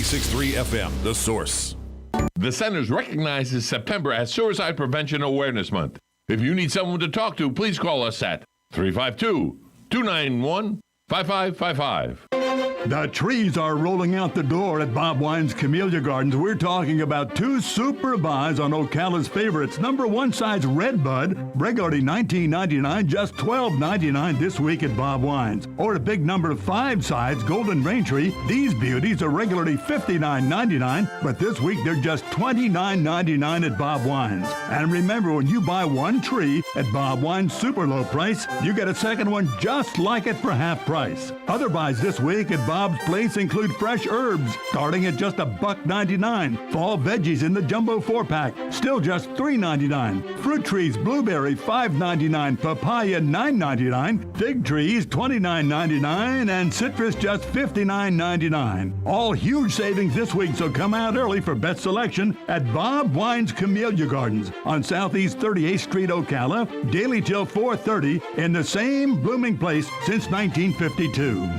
96.3 FM, The Source. The Centers recognizes September as Suicide Prevention Awareness Month. If you need someone to talk to, please call us at 352-291-5555. The trees are rolling out the door at Bob Wine's Camellia Gardens. We're talking about two super buys on Ocala's favorites. Number one size Redbud, regularly $19.99, just $12.99 this week at Bob Wine's. Or a big number 5 size Golden Raintree. These beauties are regularly $59.99, but this week they're just $29.99 at Bob Wine's. And remember, when you buy one tree at Bob Wine's super low price, you get a second one just like it for half price. Other buys this week at Bob's Place include fresh herbs, starting at just $1.99. Fall veggies in the jumbo 4-pack, still just $3.99. Fruit trees, blueberry, $5.99. Papaya, $9.99. Fig trees, $29.99. And citrus, just $59.99. All huge savings this week, so come out early for best selection at Bob Wine's Camellia Gardens on Southeast 38th Street, Ocala, daily till 4:30 in the same blooming place since 1952.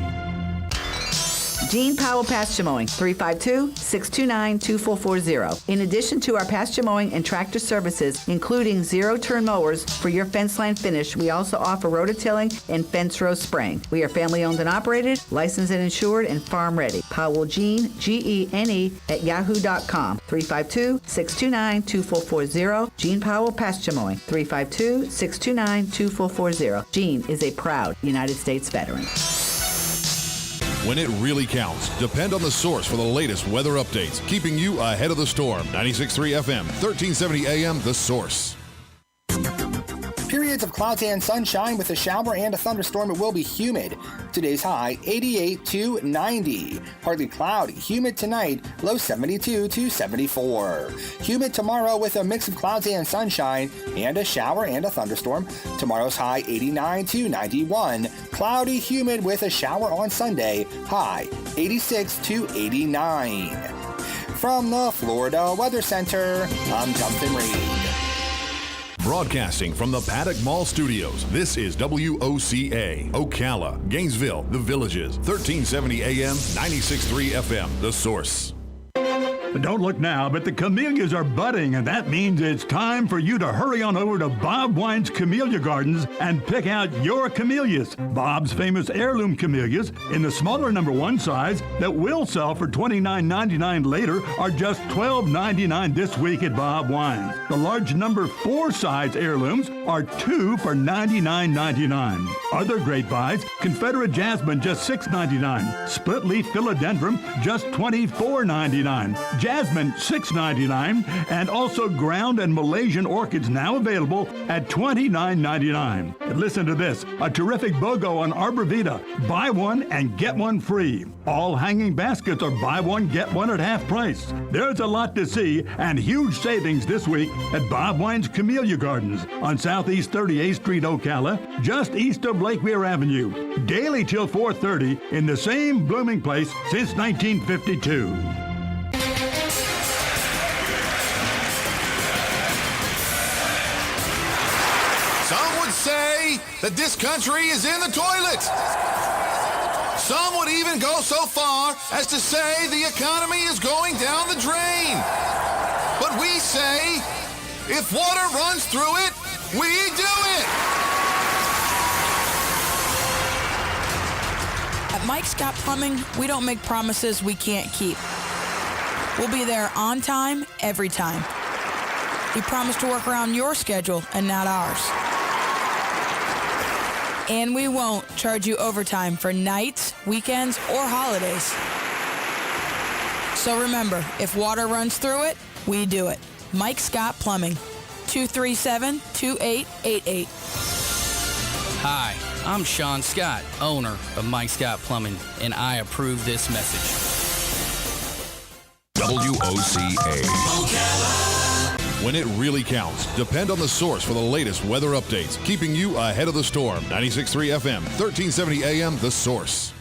Gene Powell Pasture Mowing, 352-629-2440. In addition to our pasture mowing and tractor services, including zero-turn mowers for your fence line finish, we also offer rototilling and fence row spraying. We are family-owned and operated, licensed and insured, and farm-ready. Powell Gene, Gene, at yahoo.com, 352-629-2440. Gene Powell Pasture Mowing, 352-629-2440. Gene is a proud United States veteran. When it really counts, depend on The Source for the latest weather updates, keeping you ahead of the storm. 96.3 FM, 1370 AM, The Source. Periods of clouds and sunshine with a shower and a thunderstorm. It will be humid. Today's high 88 to 90. Partly cloudy, humid tonight, low 72 to 74. Humid tomorrow with a mix of clouds and sunshine and a shower and a thunderstorm. Tomorrow's high 89 to 91. Cloudy, humid with a shower on Sunday, high 86 to 89. From the Florida Weather Center, I'm Justin Reed. Broadcasting from the Paddock Mall Studios, this is WOCA, Ocala, Gainesville, The Villages, 1370 AM, 96.3 FM, The Source. Don't look now, but the camellias are budding, and that means it's time for you to hurry on over to Bob Wine's Camellia Gardens and pick out your camellias. Bob's famous heirloom camellias in the smaller number 1 size that will sell for $29.99 later are just $12.99 this week at Bob Wine's. The large number 4 size heirlooms are 2 for $99.99. Other great buys, Confederate Jasmine just $6.99. Split leaf Philodendron just $24.99. Jasmine, $6.99, and also ground and Malaysian orchids now available at $29.99. And listen to this, a terrific BOGO on Arbor Vita. Buy one and get one free. All hanging baskets are buy one, get one at half price. There's a lot to see and huge savings this week at Bob Wine's Camellia Gardens on Southeast 38th Street, Ocala, just east of Lake Weir Avenue. Daily till 4:30 in the same blooming place since 1952. Say that this country is in the toilet. Some would even go so far as to say the economy is going down the drain. But we say, if water runs through it, we do it. At Mike Scott Plumbing, we don't make promises we can't keep. We'll be there on time, every time. We promise to work around your schedule and not ours. And we won't charge you overtime for nights, weekends, or holidays. So remember, if water runs through it, we do it. Mike Scott Plumbing, 237-2888. Hi, I'm Sean Scott, owner of Mike Scott Plumbing, and I approve this message. WOCA. Ocala. When it really counts, depend on The Source for the latest weather updates, keeping you ahead of the storm. 96.3 FM, 1370 AM, The Source.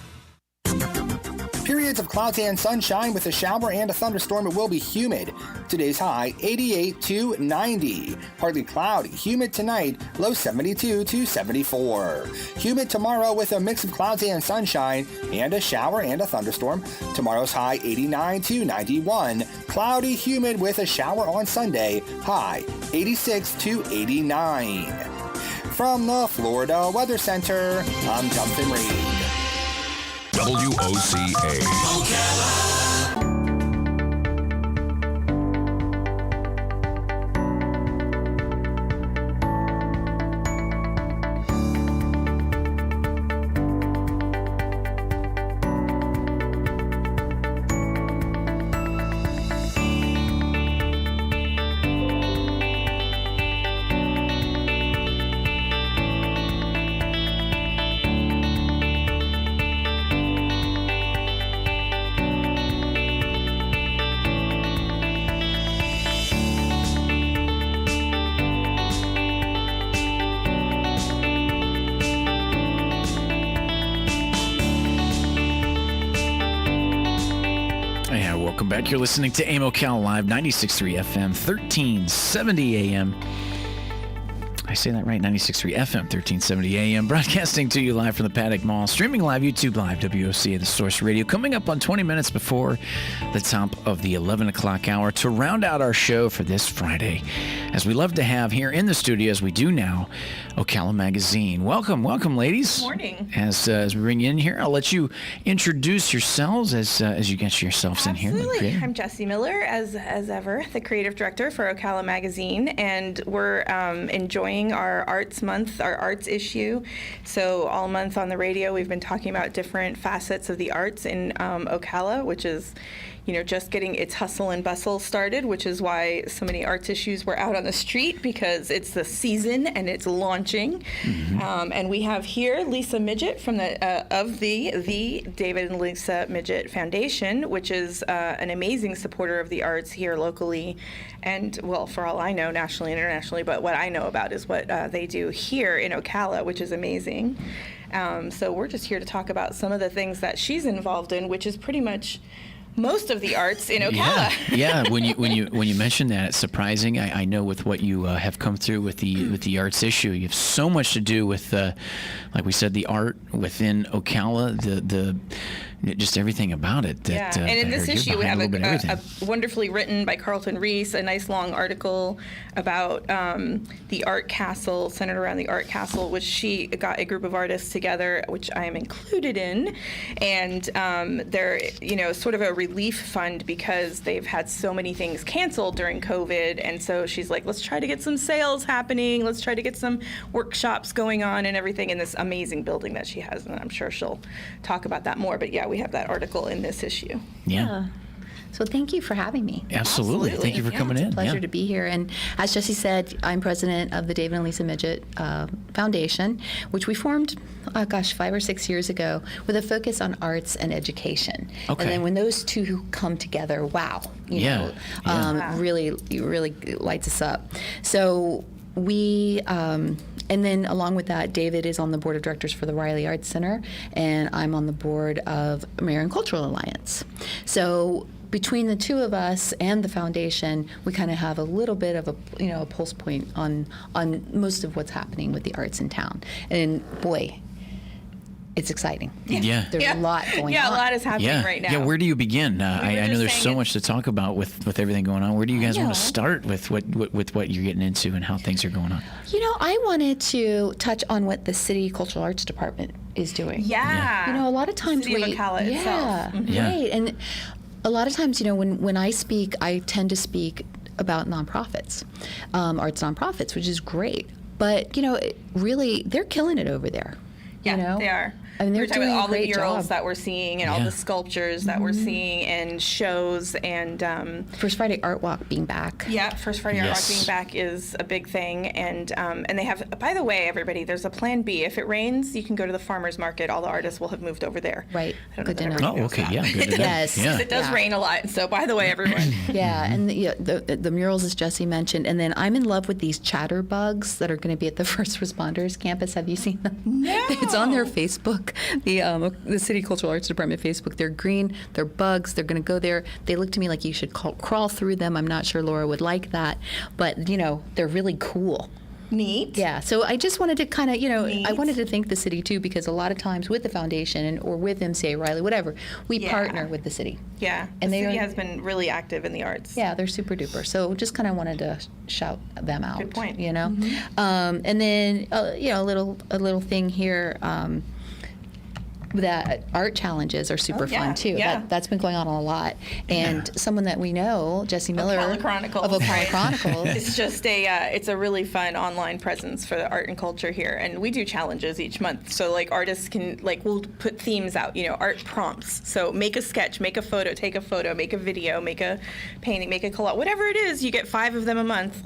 Periods of clouds and sunshine with a shower and a thunderstorm. It will be humid. Today's high 88 to 90. Partly cloudy, humid tonight, low 72 to 74. Humid tomorrow with a mix of clouds and sunshine and a shower and a thunderstorm. Tomorrow's high 89 to 91. Cloudy, humid with a shower on Sunday, high 86 to 89. From the Florida Weather Center, I'm Jonathan Reed. WOCA. Ocala. Welcome back. You're listening to AIM Ocala Live, 96.3 FM, 1370 AM. I say that right, 96.3 FM, 1370 AM. Broadcasting to you live from the Paddock Mall. Streaming live, YouTube Live, WOCA, the Source Radio. Coming up on 20 minutes before the top of the 11 o'clock hour to round out our show for this Friday. As we love to have here in the studio, as we do now, Ocala Magazine. Welcome, ladies. Good morning. As we bring you in here, I'll let you introduce yourselves as you get yourselves Absolutely. in here. I'm Jessie Miller, as ever, the creative director for Ocala Magazine, and we're enjoying our Arts Month, our arts issue. So all month on the radio, we've been talking about different facets of the arts in Ocala, which is, just getting its hustle and bustle started, which is why so many arts issues were out on the street, because it's the season and it's launching. Mm-hmm. And we have here Lisa Midget from the David and Lisa Midget Foundation, which is an amazing supporter of the arts here locally, and, well, for all I know, nationally and internationally, but what I know about is what they do here in Ocala, which is amazing. So we're just here to talk about some of the things that she's involved in, which is pretty much most of the arts in Ocala. Yeah. When you mention that, it's surprising. I know with what you have come through with the arts issue, you have so much to do with, like we said, the art within Ocala, the just everything about it. And in this issue, we have a wonderfully written by Carlton Reese, a nice long article about the art castle, centered around the art castle, which she got a group of artists together, which I am included in, and they're sort of a relief fund because they've had so many things canceled during COVID, and so she's like, let's try to get some sales happening, let's try to get some workshops going on and everything in this amazing building that she has, and I'm sure she'll talk about that more. But yeah, we have that article in this issue. Yeah. So thank you for having me. Absolutely. Thank you for coming in. It's a pleasure to be here. And as Jessie said, I'm president of the David and Lisa Midget Foundation, which we formed, 5 or 6 years ago, with a focus on arts and education. Okay. And then when those two come together, wow, really lights us up. So we, and then along with that, David is on the board of directors for the Riley Arts Center, and I'm on the board of American Cultural Alliance. So between the two of us and the foundation, we kind of have a little bit of a pulse point on most of what's happening with the arts in town. And boy, it's exciting. Yeah. There's a lot going on. Yeah, a lot is happening right now. Yeah, where do you begin? I know there's so much to talk about with everything going on. Where do you guys want to start with what you're getting into and how things are going on? I wanted to touch on what the City Cultural Arts Department is doing. Yeah. A lot of times City of Ocala itself. Mm-hmm. Right. And a lot of times, when I speak, I tend to speak about nonprofits, arts nonprofits, which is great. But, really, they're killing it over there. Yeah, they are. I mean, they're we're talking doing about all a great the murals job. that we're seeing and all the sculptures that we're seeing and shows and First Friday Art Walk being back. Yeah, First Friday Art Walk being back is a big thing, and they have. By the way, everybody, there's a plan B. If it rains, you can go to the farmers market. All the artists will have moved over there. Right. Good to know. Oh, okay. Yeah. Good to know. Yes. Yeah. It does rain a lot. So, by the way, everyone. Yeah, and the murals, as Jessie mentioned, and then I'm in love with these chatterbugs that are going to be at the First Responders campus. Have you seen them? No. It's on their Facebook Facebook, the City Cultural Arts Department Facebook. They're green. They're bugs. They're going to go there. They look to me like you should crawl through them. I'm not sure Laura would like that, but they're really cool. Neat. Yeah, so I just wanted to kind of, Neat. I wanted to thank the city too, because a lot of times with the foundation or with MCA Riley, whatever, we partner with the city. Yeah, and the city has been really active in the arts. Yeah, they're super duper. So just kind of wanted to shout them out. Good point. And then a little thing here. That art challenges are super fun too. Yeah. That's been going on a lot. And someone that we know, Jesse Miller Ocala Chronicles. of Ocala Chronicles. It's just it's a really fun online presence for the art and culture here, and we do challenges each month. So artists can we'll put themes out, art prompts. So make a sketch, make a photo, take a photo, make a video, make a painting, make a collage, whatever it is. You get 5 of them a month.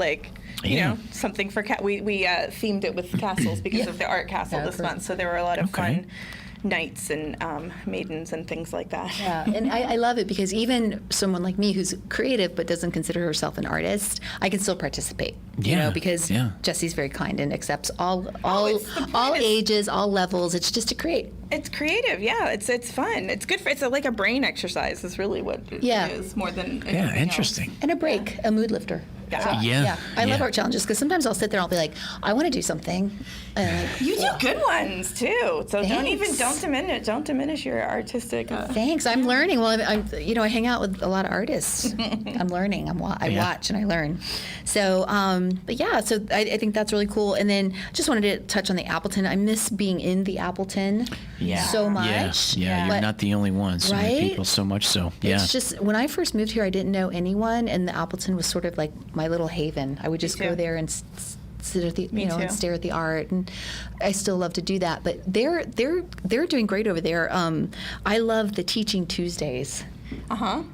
Something for we themed it with castles because of the art castle this month. So there were a lot of fun knights and maidens and things like that. Yeah, and I love it because even someone like me who's creative but doesn't consider herself an artist, I can still participate. Because Jesse's very kind and accepts all ages, all levels. It's just to create. It's creative, It's fun. It's good for. It's like a brain exercise. Is really what it is more than anything interesting. else. And a break, a mood lifter. I love art challenges because sometimes I'll sit there and I'll be like, I want to do something. You do good ones too. So don't diminish your artistic. Thanks. I'm learning. Well, I hang out with a lot of artists. I'm learning. I watch and I learn. So, so I think that's really cool. And then just wanted to touch on the Appleton. I miss being in the Appleton so much. Yeah, you're not the only one. So many people, so much so. Yeah. It's just when I first moved here, I didn't know anyone, and the Appleton was sort of like my little haven. I would just go there and sit at the and stare at the art, and I still love to do that. But they're doing great over there. I love the Teaching Tuesdays. I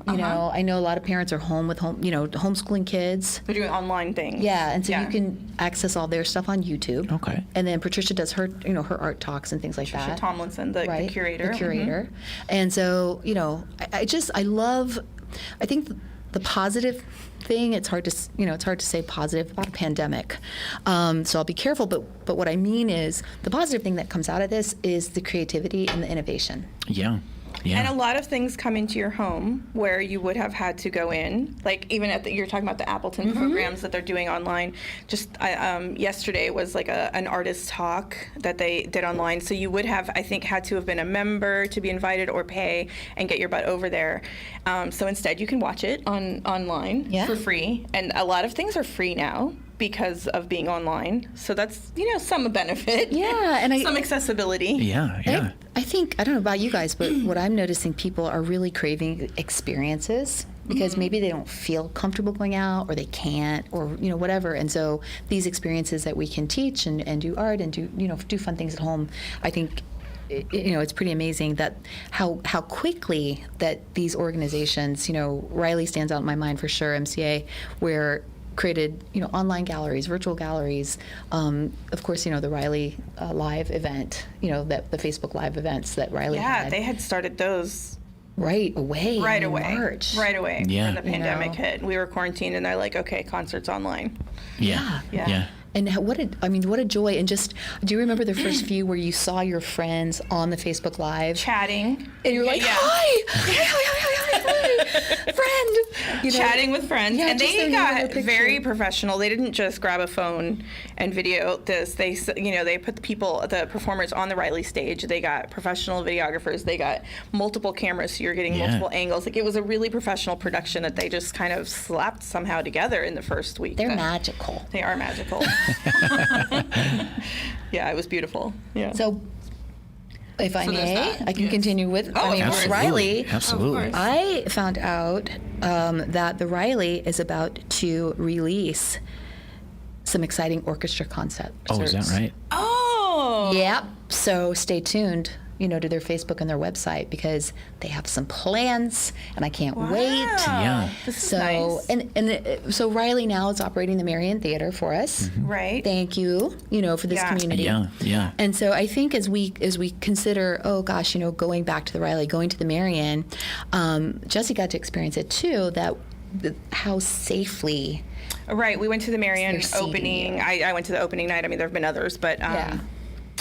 know a lot of parents are home with homeschooling kids. They're doing online things. Yeah, and so you can access all their stuff on YouTube. Okay. And then Patricia does her her art talks and things like that. Patricia Tomlinson, the curator. The curator. And so I love. I think the positive thing, it's hard to say positive about a pandemic, so I'll be careful, but what I mean is the positive thing that comes out of this is the creativity and the innovation. Yeah. And a lot of things come into your home where you would have had to go in, like even you're talking about the Appleton programs that they're doing online. Just yesterday was like an artist talk that they did online. So you would have, I think, had to have been a member to be invited or pay and get your butt over there. So instead you can watch it online for free. And a lot of things are free now because of being online. So that's, some benefit. Yeah. And some accessibility. Yeah. I think, I don't know about you guys, but what I'm noticing, people are really craving experiences because maybe they don't feel comfortable going out or they can't or, whatever. And so these experiences that we can teach and do art and do fun things at home, I think it's pretty amazing that how quickly that these organizations, Riley stands out in my mind for sure, MCA, where created, online galleries, virtual galleries. Of course, the Riley Live event, that the Facebook Live events that Riley had. Yeah, they had started those right away. March. Right away. Yeah. When the pandemic hit. We were quarantined, and they're like, okay, concerts online. Yeah. And what a joy. And just, do you remember the first few where you saw your friends on the Facebook Live? Chatting. And you were like, hi, friend. Chatting with friends. Yeah, and they got very professional. They didn't just grab a phone and video this. They put the performers on the Riley stage. They got professional videographers. They got multiple cameras, so you're getting multiple angles. Like, it was a really professional production that they just kind of slapped somehow together in the first week. They're magical. They are magical. Yeah, it was beautiful. Yeah. So, if I may, I can continue with Riley. Absolutely. I found out that the Riley is about to release some exciting orchestra concepts. Oh, is that right? Oh. Yep. So stay tuned, to their Facebook and their website because they have some plans, and I can't wait. Yeah. This is nice. So Riley now is operating the Marion Theater for us. Mm-hmm. Right. Thank you, for this community. Yeah. And so I think as we consider, going back to the Riley, going to the Marion, Jesse got to experience it too. How safely. Right. We went to the Marion opening. I went to the opening night. I mean, there have been others, but.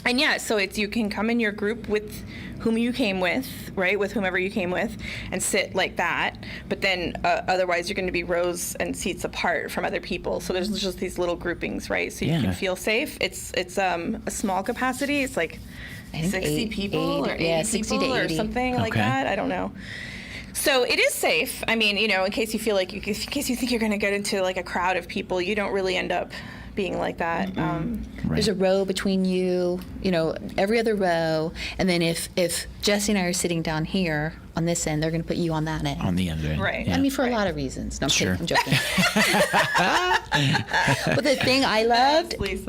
And yeah, so you can come in your group with whom you came with, right, with whomever you came with, and sit like that. But then otherwise you're going to be rows and seats apart from other people. So there's just these little groupings, right? So you can feel safe. It's a small capacity. It's like 60 people or 80 people or something like that. I don't know. So it is safe. I mean, you know, in case you feel like in case you think you're going to get into like a crowd of people, you don't really end up being like that. There's a row between you, you know, every other row, and then if Jesse and I are sitting down here on this end, they're going to put you on that end. On the end, right? Right. I mean, for a lot of reasons. No, I'm Sure. kidding. I'm joking. But the thing I loved was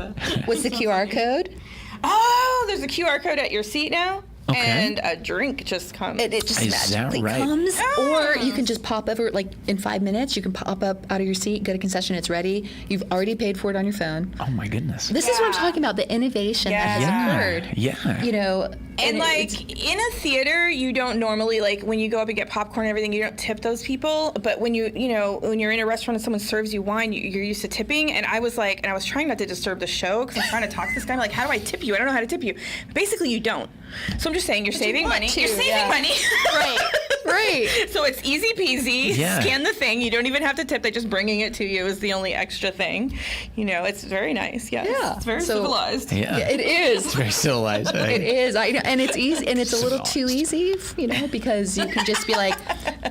the QR code. Oh, there's a QR code at your seat now? Okay. And a drink just comes. It just Is that magically right? comes. Or you can just pop over, like in 5 minutes, you can pop up out of your seat, go to concession, it's ready. You've already paid for it on your phone. Oh my goodness. This is what I'm talking about, the innovation that has occurred. Yeah. You know, And like in a theater, you don't normally, like when you go up and get popcorn and everything, you don't tip those people. But when when you're in a restaurant and someone serves you wine, you're used to tipping. And I was trying not to disturb the show because I'm trying to talk to this guy. I'm like, how do I tip you? I don't know how to tip you. Basically, you don't. So I'm just saying, you're saving money. You're saving money. Right. So it's easy peasy. Yeah. Scan the thing. You don't even have to tip. They're just bringing it to you is the only extra thing. You know, it's very nice. Yes. Yeah. It's very civilized. Yeah. It is. It's very civilized. Right? It is. I know, and it's easy, and it's a little too easy, you know, because you can just be like,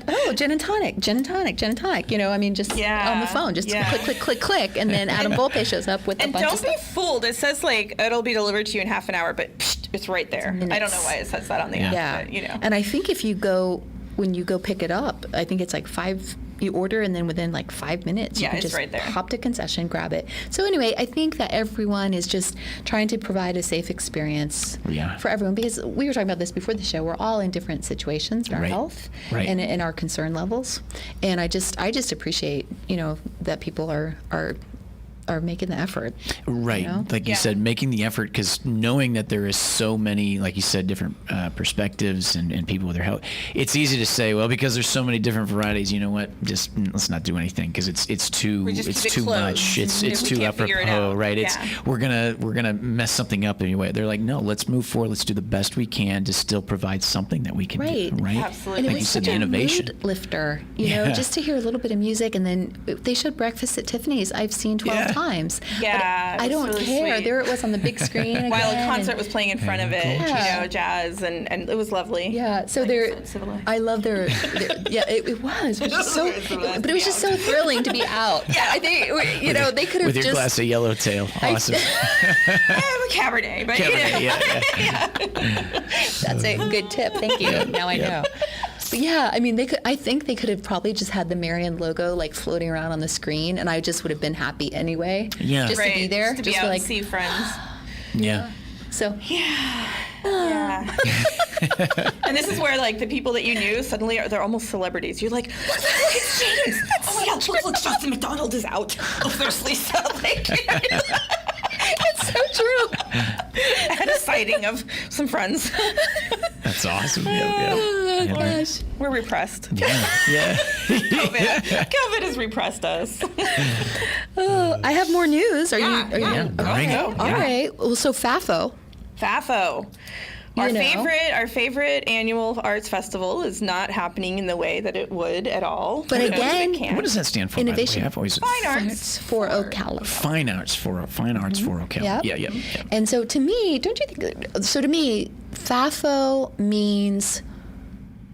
oh, gin and tonic, gin and tonic, gin and tonic. You know, I mean, just on the phone, just click, click, click, click, and then Adam Volpe shows up with a bunch of stuff. And don't be fooled. It says like it'll be delivered to you in half an hour, but psh, it's right there. I don't know why it says that on the app, but, you know. And I think when you go pick it up, I think it's like you order, and then within like 5 minutes, you can just right there. hop to concession, grab it. So anyway, I think that everyone is just trying to provide a safe experience for everyone, because we were talking about this before the show. We're all in different situations in our health and in our concern levels, and I just appreciate, you know, that people are making the effort. Right. You know? Like you said, making the effort, because knowing that there is so many, like you said, different perspectives and people with their health, it's easy to say, well, because there's so many different varieties, you know what, just let's not do anything, because it's too much. It's too apropos, right? We're gonna mess something up anyway. They're like, no, let's move forward. Let's do the best we can to still provide something that we can do, right? Absolutely. And like it was you said, such the a innovation. mood lifter, you know, just to hear a little bit of music, and then they showed Breakfast at Tiffany's. I've seen 12 times. Yeah, but I don't really care. sweet. There it was on the big screen. While a again, concert was playing in front of it, you know, jazz, and it was lovely. Yeah, so I love their it was just so, but it was just so thrilling to be out. Yeah, I think, you know, they could have with your glass of Yellowtail. Awesome. Cabernet, but That's a good tip. Thank you. Now I know. But yeah, I mean, I think they could have probably just had the Marion logo like floating around on the screen, and I just would have been happy anyway. Yeah, just to be there, just to be out and see friends. Yeah. So yeah. And this is where like the people that you knew suddenly they're almost celebrities. You're like, look, it's James. Oh my God, look, Jonathan McDonald is out. Oh, there's Lisa. Like, it's so true. I had a sighting of some friends. That's awesome. Oh gosh, we're repressed. Yeah. COVID has repressed us. I have more news. Are you? Bring it. All right. Well, so FAFO. Our favorite annual arts festival is not happening in the way that it would at all. But again, what does that stand for? Innovation. By the way? Fine arts for Ocala. Fine arts for Ocala. Yep. Yeah. And so to me, don't you think? So to me, FAFO means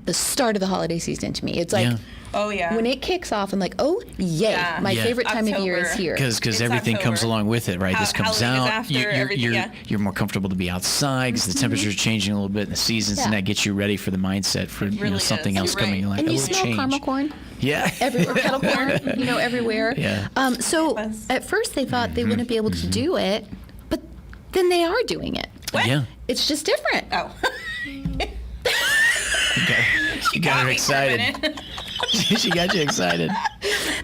the start of the holiday season. To me, it's like. Yeah. Oh yeah. When it kicks off, I'm like, oh yay! My favorite time of year is here. Because everything comes along with it, right? This comes out. You're more comfortable to be outside because the temperature's changing a little bit in the seasons, and that gets you ready for the mindset for something else coming along. And you smell caramel corn. Yeah. Everywhere, kettle corn. Everywhere. Yeah. So at first they thought they wouldn't be able to do it, but then they are doing it. What? Yeah. It's just different. Oh. You got her excited. She got you excited.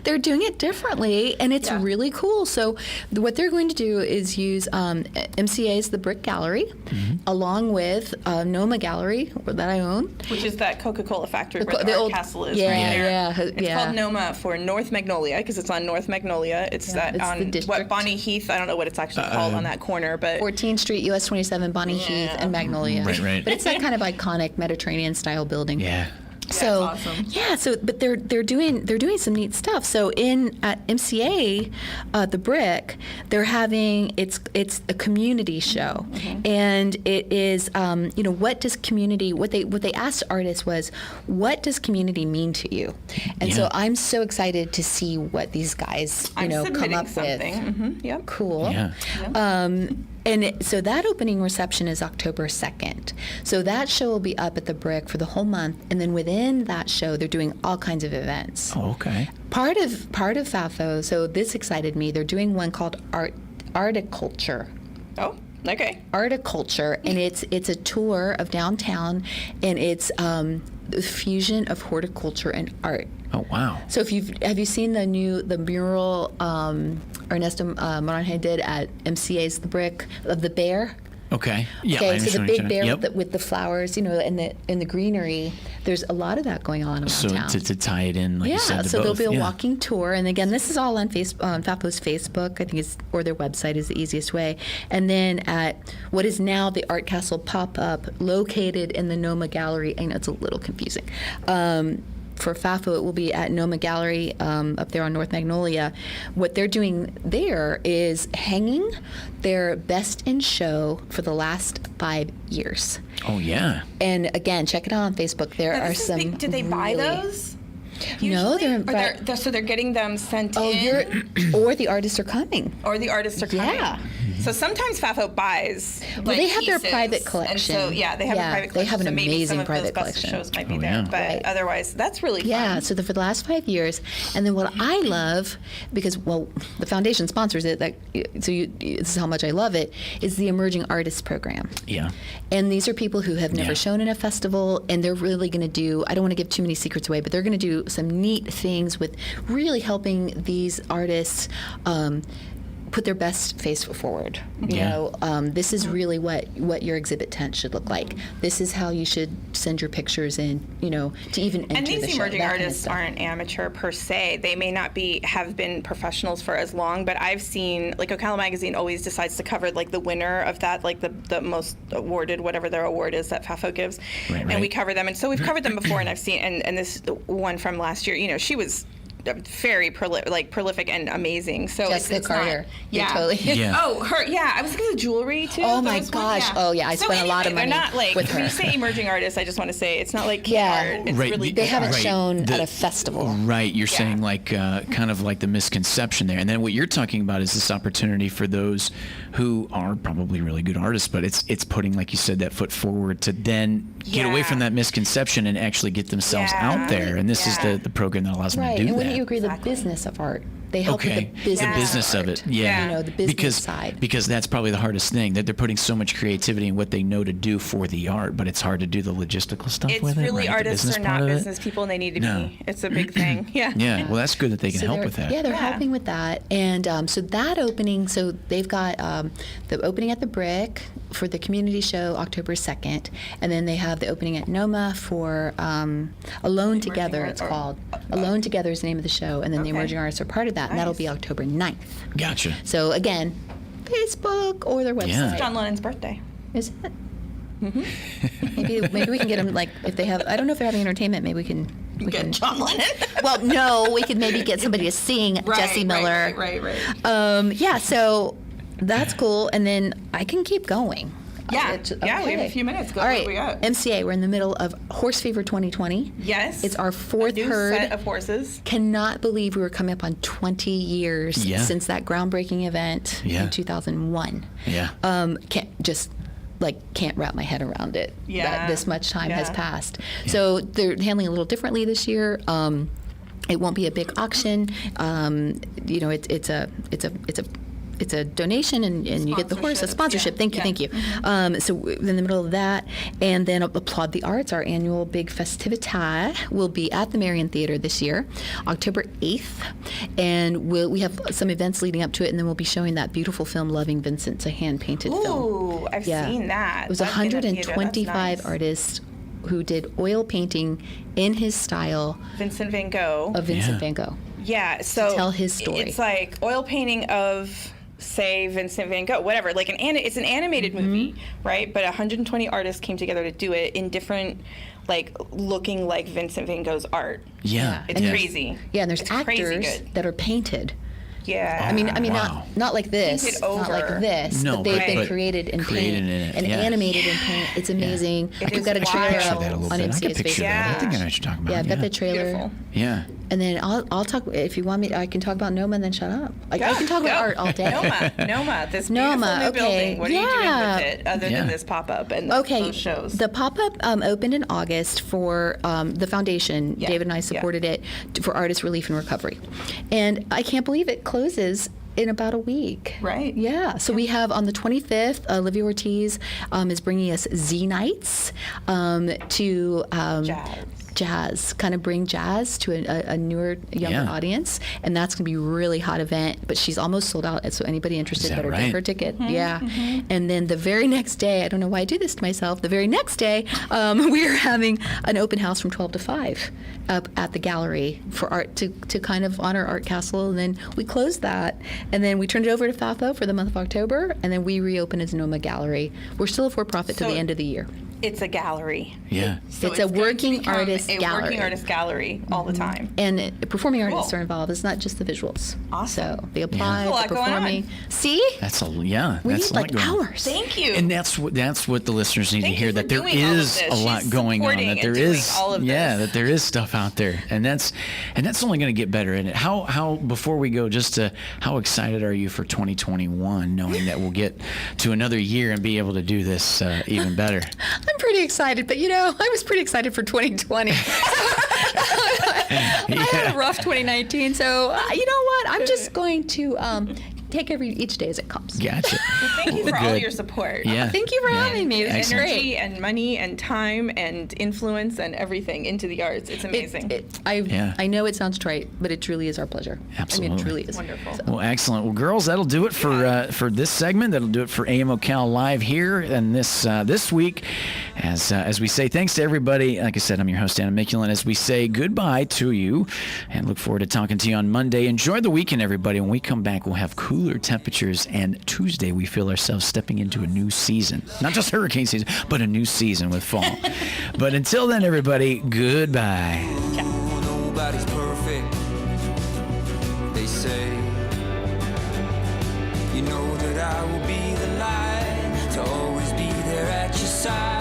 they're doing it differently, and it's really cool. So what they're going to do is use MCA's The Brick Gallery, along with Noma Gallery that I own, which is that Coca-Cola factory where the art castle is. It's called Noma for North Magnolia because it's on North Magnolia. It's on what Bonnie Heath. I don't know what it's actually called on that corner, but 14th Street, US 27, Bonnie Heath, and Magnolia. Right. But it's that kind of iconic Mediterranean style building. Yeah. So awesome. but they're doing some neat stuff. So at MCA, the Brick, they're having it's a community show, and it is what does community what they asked artists was, what does community mean to you? And so I'm so excited to see what these guys come up with. Yep. Cool. Yeah. And so that opening reception is October 2nd. So that show will be up at the Brick for the whole month, and then within that show, they're doing all kinds of events. Oh, okay. Part of FAFO, so this excited me. They're doing one called Articulture. Oh, okay. Articulture, and it's a tour of downtown, and it's the fusion of horticulture and art. Oh, wow. So have you seen the mural Ernesto Morange did at MCA's The Brick of the bear? Okay. Yeah. Okay, so the big bear with the flowers, and the greenery. There's a lot of that going on around town. So to tie it in, like you said, to so both. there'll be a walking tour, and again, this is all on FAFO's Facebook. I think or their website is the easiest way. And then at what is now the Art Castle pop-up, located in the Noma Gallery. I know it's a little confusing. For FAFO, it will be at Noma Gallery up there on North Magnolia. What they're doing there is hanging their best in show for the last 5 years. Oh, yeah. And again, check it out on Facebook. There are some. Did they buy those? No, so they're getting them sent in. Or the artists are coming. Yeah. So sometimes FAFO buys. Well, they have their private collection. And so they have a private collection. They have an amazing private collection. Shows might be there, but otherwise, that's really fun. Yeah. So for the last 5 years, and then what I love, because the foundation sponsors it. This is how much I love it. Is the Emerging Artists Program. Yeah. And these are people who have never shown in a festival, and they're really going to do. I don't want to give too many secrets away, but they're going to do some neat things with really helping these artists put their best face forward. This is really what your exhibit tent should look like. This is how you should send your pictures in, to even enter the show. And these emerging artists kind of aren't amateur per se. They may not have been professionals for as long, but I've seen, Ocala Magazine always decides to cover, the winner of that, the most awarded, whatever their award is that FAFO gives. Right. And we cover them. And so we've covered them before, and I've seen, and this one from last year, she was very prolific and amazing. So Jessica Carter. Totally. Oh, her. Yeah, I was thinking of jewelry too. Oh my gosh. Oh yeah, I spent a lot of money. They're not with her. When you say emerging artists, I just want to say it's not like art. It's really they haven't shown at a festival. Right. You're saying kind of like the misconception there, and then what you're talking about is this opportunity for those who are probably really good artists, but it's putting, like you said, that foot forward to then get away from that misconception and actually get themselves out there. And this is the program that allows them to do that. And wouldn't you agree, the business of art? They help with the business of it. Yeah. The business side. Because that's probably the hardest thing, that they're putting so much creativity in what they know to do for the art, but it's hard to do the logistical stuff with it. It's really artists are not business it. people, and they need to be. It's a big thing. Yeah. Yeah. Well, that's good that they can help with that. Yeah, they're helping with that. And so that opening, so they've got the opening at the Brick for the community show October 2nd, and then they have the opening at Noma for Alone Together, it's called. Alone Together is the name of the show, and then the emerging artists are part of that, and that'll be October 9th. Gotcha. So again, Facebook or their website. Yeah. It's John Lennon's birthday. Is it? Mm-hmm. maybe we can get them, if they have, I don't know if they're having entertainment, maybe we can get John Lennon. Well, no, we could maybe get somebody to sing Jesse Miller. Right. So that's cool, and then I can keep going. Yeah, we have a few minutes. All right, MCA, we're in the middle of Horse Fever 2020. Yes. It's our fourth set of horses. Cannot believe we were coming up on 20 years since that groundbreaking event in 2001. Yeah. Can't wrap my head around it. Yeah. That this much time has passed. Yeah. So they're handling it a little differently this year. It won't be a big auction. It's a it's a donation, and you get the horse, a sponsorship. Thank you. So in the middle of that, and then Applaud the Arts, our annual big festività, will be at the Marion Theater this year, October 8th, and we have some events leading up to it, and then we'll be showing that beautiful film, Loving Vincent. It's a hand-painted film. Ooh, I've seen that. It was 125 artists who did oil painting in his style. Vincent van Gogh. Of Vincent van Gogh. Yeah, so to tell his story. It's like oil painting of, say, Vincent van Gogh, whatever. Like it's an animated movie, right? But 120 artists came together to do it in different, like, looking like Vincent van Gogh's art. Yeah. It's crazy. Yeah, and there's actors that are painted. Yeah. I mean, not like this. Painted over. Not like this. No, but they've been created in paint and animated in paint. It's amazing. I've got a trailer up on I can MCA's picture Facebook. that. I think I know what you're talking about. Yeah, I've got the trailer. Beautiful. Yeah. And then I'll talk, if you want me, I can talk about NOMA and then shut up. I can talk about art all day. NOMA, this beautiful new building. What are you doing with it other than this pop-up and those shows? The pop-up opened in August for the foundation. David and I supported it for Artist Relief and Recovery. And I can't believe it closes in about a week. Right. Yeah. So we have on the 25th, Olivia Ortiz is bringing us Z Nights to jazz, kind of bring jazz to a newer, younger audience, and that's going to be a really hot event. But she's almost sold out, so anybody interested better get her ticket. And then the very next day, I don't know why I do this to myself. The very next day, we are having an open house from 12 to 5 up at the gallery for art to kind of honor Art Castle, and then we close that, and then we turn it over to FAFO for the month of October, and then we reopen as NOMA Gallery. We're still a for-profit to the end of the year. It's a gallery. Yeah. So it's a working artist gallery. Working artist gallery all the time. And performing artists are involved. It's not just the visuals. Awesome. So they apply, the performing. See? That's we need like hours. Thank you. And that's what the listeners need to hear, that there is a lot going on, that there is that there is stuff out there, and that's only going to get better. And how before we go, how excited are you for 2021, knowing that we'll get to another year and be able to do this even better? I'm pretty excited, but I was pretty excited for 2020. I had a rough 2019, so you know what? I'm just going to take each day as it comes. Gotcha. Well, thank you for all your support. Yeah. Thank you for having me. This is energy great. and money and time and influence and everything into the arts. It's amazing. I know it sounds trite, but it truly is our pleasure. Absolutely. I mean, it truly is. Wonderful. So. Well, excellent. Well, girls, that'll do it for this segment. That'll do it for AM Ocala Live here and this week. As we say thanks to everybody. Like I said, I'm your host, Anna Mikulin. As we say goodbye to you and look forward to talking to you on Monday. Enjoy the weekend, everybody. When we come back, we'll have cooler temperatures, and Tuesday we feel ourselves stepping into a new season. Not just hurricane season, but a new season with fall. But until then, everybody, goodbye. Nobody's perfect, they say. You know that I will be the light to always be there at your side.